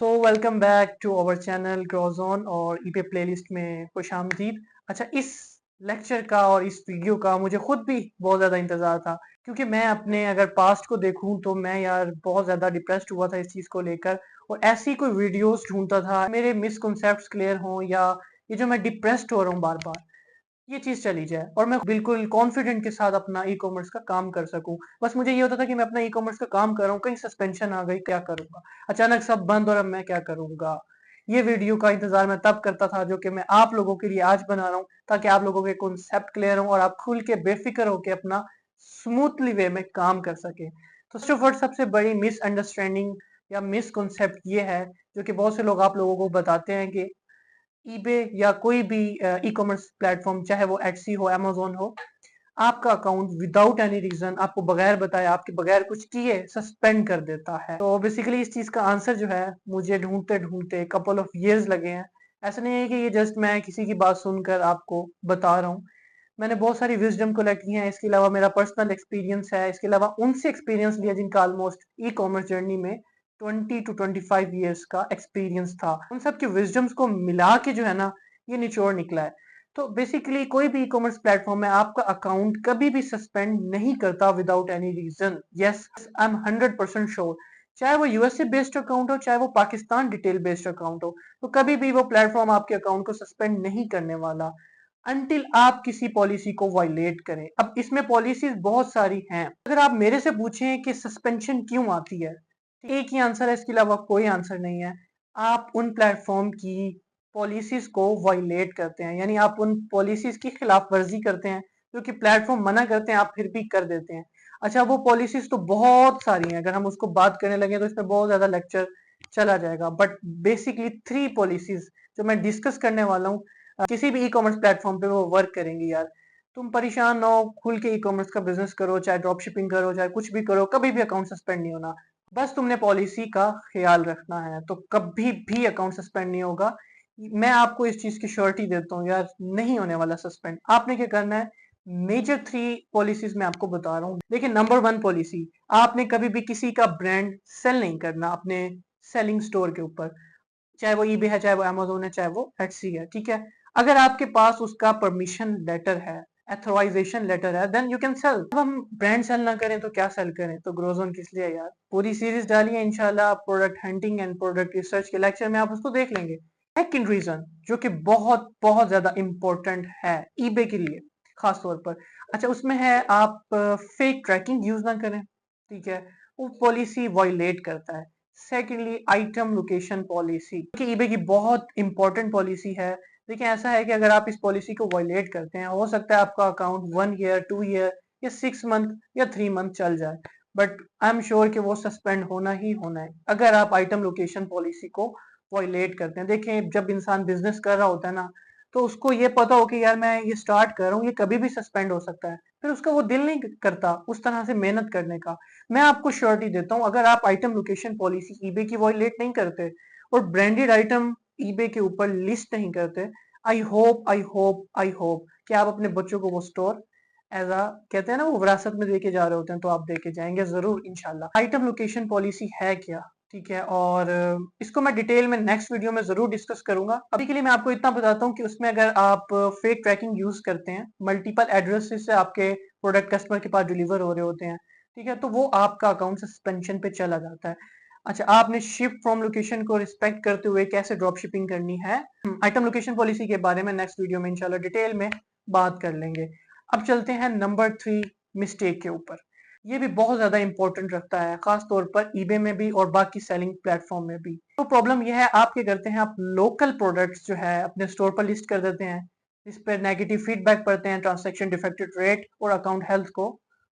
तो welcome back to our channel Growzone और ईपे प्लेलिस्ट में खुशामदीद। अच्छा, इस लेक्चर का और इस वीडियो का मुझे खुद भी बहुत ज़्यादा इंतज़ार था, क्योंकि मैं अपने अगर पास्ट को देखूं तो मैं यार बहुत ज़्यादा डिप्रेस्ड हुआ था इस चीज़ को लेकर, और ऐसी कोई वीडियोस ढूंढता था मेरे मिसकॉन्सेप्ट्स क्लियर हों, या ये जो मैं डिप्रेस्ड हो रहा हूँ बार बार, ये चीज चली जाए और मैं बिल्कुल कॉन्फिडेंट के साथ अपना ई कॉमर्स का काम कर सकूं। बस मुझे ये होता था कि मैं अपना ई कॉमर्स का काम कर रहा हूँ, कहीं सस्पेंशन आ गई, क्या करूंगा, अचानक सब बंद और अब मैं क्या करूंगा। ये वीडियो का इंतजार मैं तब करता था, जो कि मैं आप लोगों के लिए आज बना रहा हूँ, ताकि आप लोगों के कॉन्सेप्ट क्लियर हो और आप खुल के बेफिक्र होकर अपना स्मूथली वे में काम कर सके। तो फर्स्ट ऑफ ऑल सबसे बड़ी मिसअंडरस्टैंडिंग या मिसकॉन्सेप्ट ये है, जो कि बहुत से लोग आप लोगों को बताते हैं कि ईबे या कोई भी ई कॉमर्स प्लेटफॉर्म, चाहे वो एटसी हो, अमेजोन हो, आपका अकाउंट विदाउट एनी रीजन, आपको बगैर बताए, आपके बगैर कुछ किए सस्पेंड कर देता है। तो बेसिकली इस चीज का आंसर जो है, मुझे ढूंढते ढूंढते कपल ऑफ इयर्स लगे हैं। ऐसा नहीं है कि ये जस्ट मैं किसी की बात सुनकर आपको बता रहा हूँ। मैंने बहुत सारी विजडम कलेक्ट की है, इसके अलावा मेरा पर्सनल एक्सपीरियंस है, इसके अलावा उनसे एक्सपीरियंस लिया जिनका ऑलमोस्ट ई कॉमर्स जर्नी में 20 to 25 ईयर्स का एक्सपीरियंस था। उन सब की विजडम्स को मिला के जो है ना, ये निचोड़ निकला है। तो बेसिकली कोई भी ई कॉमर्स प्लेटफॉर्म है, आपका अकाउंट कभी भी सस्पेंड नहीं करता without any reason. Yes, I am 100% sure. चाहे वो यूएसए बेस्ड अकाउंट हो, चाहे वो पाकिस्तान डिटेल बेस्ड अकाउंट हो, तो कभी भी वो प्लेटफॉर्म आपके अकाउंट को सस्पेंड नहीं करने वाला अनटिल आप किसी पॉलिसी को वायलेट करें। अब इसमें पॉलिसीज बहुत सारी हैं। अगर आप मेरे से पूछें कि सस्पेंशन क्यों आती है, तो एक ही आंसर है, इसके अलावा कोई आंसर नहीं है। आप उन प्लेटफॉर्म की पॉलिसीज को वायलेट करते हैं, यानी आप उन पॉलिसीज की खिलाफ वर्जी करते हैं, जो कि प्लेटफॉर्म मना करते हैं, आप फिर भी कर देते हैं। अच्छा, वो पॉलिसीज तो बहुत सारी हैं, अगर हम उसको बात करने लगे तो इसमें बहुत ज्यादा लेक्चर चला जाएगा, बट बेसिकली 3 पॉलिसीज जो मैं डिस्कस करने वाला हूँ, किसी भी ई कॉमर्स प्लेटफॉर्म पे वो वर्क करेंगी यार। तुम परेशान ना हो, खुल के ई कॉमर्स का बिजनेस करो, चाहे ड्रॉप शिपिंग करो, चाहे कुछ भी करो, कभी भी अकाउंट सस्पेंड नहीं होना। बस तुमने पॉलिसी का ख्याल रखना है, तो कभी भी अकाउंट सस्पेंड नहीं होगा। मैं आपको इस चीज की श्योरिटी देता हूँ यार, नहीं होने वाला सस्पेंड। आपने क्या करना है, मेजर 3 पॉलिसीज मैं आपको बता रहा हूँ। देखिए, नंबर 1 पॉलिसी, आपने कभी भी किसी का ब्रांड सेल नहीं करना अपने सेलिंग स्टोर के ऊपर, चाहे वो ईबे है, चाहे वो अमेजोन है, चाहे वो एटसी है, ठीक है। अगर आपके पास उसका परमिशन लेटर है, एथोराइजेशन लेटर है, देन यू कैन सेल। अब हम ब्रांड सेल ना करें तो क्या सेल करें, तो ग्रोजोन किस लिए यार। पूरी सीरीज डाली है इंशाल्लाह, product hunting and product research के लेक्चर में आप उसको देख लेंगे। सेकंड रीजन जो कि बहुत बहुत ज्यादा इंपॉर्टेंट है ईबे के लिए खास तौर पर, अच्छा उसमें है, आप फेक ट्रैकिंग यूज ना करें, ठीक है। वो पॉलिसी वायलेट करता है। सेकेंडली, आइटम लोकेशन पॉलिसी कि ईबे की बहुत इंपॉर्टेंट पॉलिसी है। देखिए, ऐसा है कि अगर आप इस पॉलिसी को वायलेट करते हैं, हो सकता है आपका अकाउंट 1 ईयर, 2 ईयर या 6 मंथ या 3 मंथ चल जाए, बट आई एम श्योर कि वो सस्पेंड होना ही होना है अगर आप आइटम लोकेशन पॉलिसी को वायलेट करते हैं। देखें, जब इंसान बिजनेस कर रहा होता है ना, तो उसको ये पता हो कि यार मैं ये स्टार्ट कर रहा हूँ, ये कभी भी सस्पेंड हो सकता है, फिर उसका वो दिल नहीं करता उस तरह से मेहनत करने का। मैं आपको श्योरिटी देता हूँ, अगर आप आइटम लोकेशन पॉलिसी ईबे की वॉयलेट नहीं करते और ब्रांडेड आइटम ईबे के ऊपर लिस्ट नहीं करते, आई होप कि आप अपने बच्चों को वो स्टोर एज अ, कहते हैं ना, वो विरासत में देके जा रहे होते हैं, तो आप देके जाएंगे जरूर इंशाल्लाह। आइटम लोकेशन पॉलिसी है क्या, ठीक है, और इसको मैं डिटेल में नेक्स्ट वीडियो में जरूर डिस्कस करूंगा। अभी के लिए मैं आपको इतना बताता हूँ कि उसमें अगर आप फेक ट्रैकिंग यूज करते हैं, मल्टीपल एड्रेसेस से आपके प्रोडक्ट कस्टमर के पास डिलीवर हो रहे होते हैं, ठीक है, तो वो आपका अकाउंट सस्पेंशन पे चला जाता है। अच्छा, आपने शिफ्ट फ्रॉम लोकेशन को रिस्पेक्ट करते हुए कैसे ड्रॉप शिपिंग करनी है, आइटम लोकेशन पॉलिसी के बारे में नेक्स्ट वीडियो में इंशाल्लाह डिटेल में बात कर लेंगे। अब चलते हैं नंबर 3 मिस्टेक के ऊपर। ये भी बहुत ज्यादा इंपॉर्टेंट रखता है, खास तौर पर ईबे में भी और बाकी सेलिंग प्लेटफॉर्म में भी। तो प्रॉब्लम यह है, आप क्या करते हैं, आप लोकल प्रोडक्ट्स जो है अपने स्टोर पर लिस्ट कर देते हैं, इस पर नेगेटिव फीडबैक पड़ते हैं, ट्रांजैक्शन डिफेक्टेड रेट और अकाउंट हेल्थ को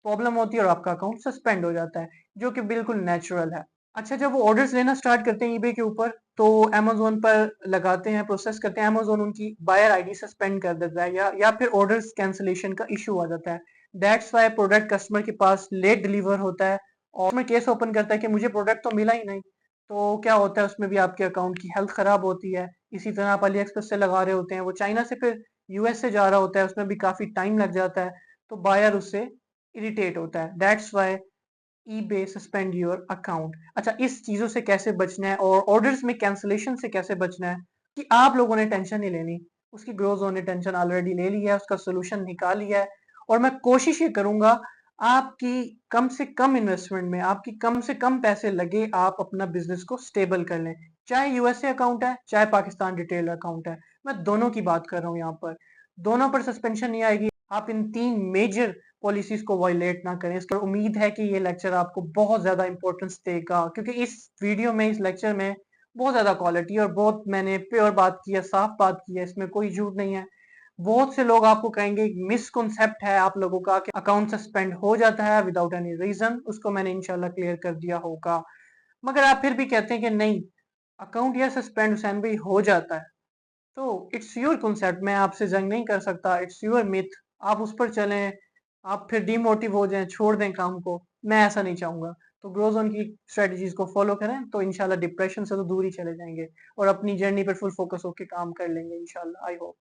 प्रॉब्लम होती है और आपका अकाउंट सस्पेंड हो जाता है, जो कि बिल्कुल नेचुरल है। अच्छा, जब वो ऑर्डर्स लेना स्टार्ट करते हैं ईबे के ऊपर, तो अमेजोन पर लगाते हैं, प्रोसेस करते हैं, अमेजोन उनकी बायर आईडी सस्पेंड कर देता है, या फिर ऑर्डर्स कैंसिलेशन का इशू आ जाता है। दैट्स वाई प्रोडक्ट कस्टमर के पास लेट डिलीवर होता है और कस्टमर केस ओपन करता है कि मुझे प्रोडक्ट तो मिला ही नहीं। तो क्या होता है, उसमें भी आपके अकाउंट की हेल्थ खराब होती है। इसी तरह आप अली एक्सप्रेस से लगा रहे होते हैं, वो चाइना से फिर यूएस से जा रहा होता है, उसमें भी काफी टाइम लग जाता है, तो बायर उससे इरिटेट होता है। That's why eBay suspend your account. अच्छा, इस चीज़ों से कैसे बचना है और ऑर्डर्स में कैंसलेशन से कैसे बचना है कि आप लोगों ने टेंशन नहीं लेनी। उसकी ग्रो ज़ोन ने टेंशन ऑलरेडी ले ली है, उसका सॉल्यूशन निकाल लिया है और मैं कोशिश ये करूँगा आपकी कम से कम इन्वेस्टमेंट में, आपकी कम से कम पैसे लगे, आप अपना बिज़नेस को स्टेबल कर लें। चाहे यूएसए अकाउंट है, चाहे पाकिस्तान रिटेल अकाउंट है, मैं दोनों की बात कर रहा हूँ यहाँ पर। दोनों पर सस्पेंशन नहीं आएगी। आप इन 3 मेजर पॉलिसीज को वायलेट ना करें। इसका उम्मीद है कि ये लेक्चर आपको बहुत ज़्यादा इंपॉर्टेंस देगा, क्योंकि इस वीडियो में, इस लेक्चर में बहुत ज़्यादा क्वालिटी और बहुत मैंने प्योर बात की है, साफ बात की है, इसमें कोई झूठ नहीं है। बहुत से लोग आपको कहेंगे मिसकॉन्सेप्ट है आप लोगों का कि अकाउंट सस्पेंड हो जाता है विदाउट एनी रीजन, उसको मैंने इंशाल्लाह क्लियर कर दिया होगा। मगर आप फिर भी कहते हैं कि नहीं, अकाउंट या सस्पेंड हुसैन भाई हो जाता है, तो इट्स योर कॉन्सेप्ट, मैं आपसे जंग नहीं कर सकता, इट्स योर मिथ, आप उस पर चलें, आप फिर डिमोटिव हो जाएं, छोड़ दें काम को। मैं ऐसा नहीं चाहूंगा। तो ग्रो जोन की स्ट्रेटजीज को फॉलो करें तो इंशाल्लाह डिप्रेशन से तो दूर ही चले जाएंगे और अपनी जर्नी पर फुल फोकस होकर काम कर लेंगे इंशाल्लाह। I hope